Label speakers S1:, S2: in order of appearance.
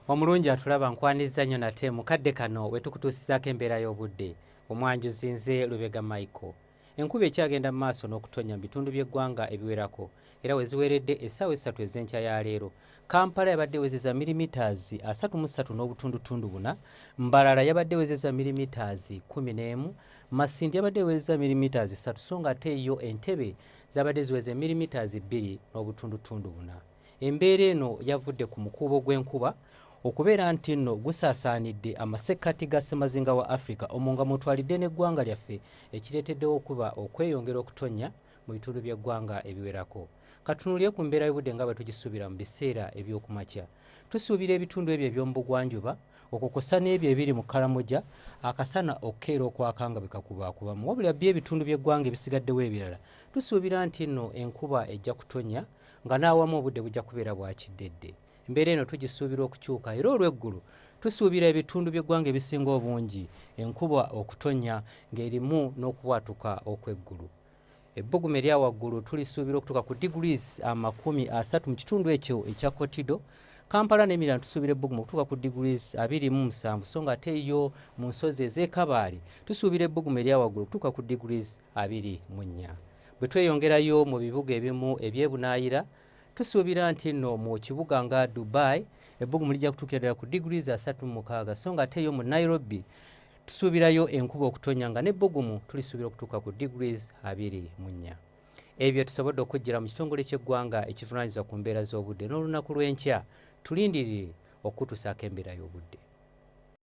S1: Omulungi atulaba nkwaniza nnyo nate mukadde kano wetukutuusizaako embeera y'obudde omwanjuzi nze Lubega Michael. Enkuba ekyagenda mu maaso n'okutonya mu bitundu by'eggwanga ebiwerako era we ziweredde essaawa 3 ez'enkya ya leero. Kampala yabadde ewezeza milimitaazi 33.4, Mbarara yabadde ewezeza milimitaazi 11, Masindi yabadde ewezeza milimitaazi 3 so nga ate yo Entebbe zabadde ziweze milimitaazi 2.4. Embeera eno yavudde ku mukuubo gw'enkuba okubeera nti nno gusaasaanidde amasekkati ga ssemazinga wa Africa omwo nga mutwalidde n'eggwanga lyaffe ekireeteddewo okuba okweyongera okutonnya mu bitundu by'eggwanga ebiwerako. Katunuulire ku mbeera y'obudde nga bwe tugisuubira mu biseera eby'okumakya. Tusuubira ebitundu ebyo eby'omu bugwanjuba okukosa n'ebyo ebiri mu Karamoja akasana okkeera okwakanga bwe kakubaakubamu. Wabula by'ebitundu by'eggwanga ebisigaddewo ebirala tusuubira nti nno enkuba ejja kutonya nga n'awamu obudde bujja kubeera bwa kiddedde. Embeera eno tugisuubira okukyuka era olw'eggulu tusuubira ebitundu by'eggwanga ebisinga obungi enkuba okutonya ng'erimu n'okubwatuka okw'eggulu. Ebbugumu erya waggulu tulisuubira okutuuka ku degrees 30 mu kitundu ekyo ekya Kotido. Kampala n'emirala tusuubira ebbugumu okutuuka ku degrees 27 so nga ate yo mu nsozi ez'Ekabaale tusuubira ebbugumu erya waggulu okutuuka ku degrees 24. Bwe tweyongerayo mu bibuga ebimu eby'ebunaayira tusuubira nti nno mu kibuga nga Dubai ebbugumu lijja kutuukira ddala ku degrees 36 so nga ate yo mu Nairobi tusuubirayo enkuba okutonya nga n'ebbugumu tulisuubira okutuuka ku degrees 24. Ebyo tusobodde okujjira mu kitongole ky'eggwanga ekivunaanyizibwa ku mbeera z'obudde n'olunaku lw'enkya tulindirire okutuusaako embeera y'obudde.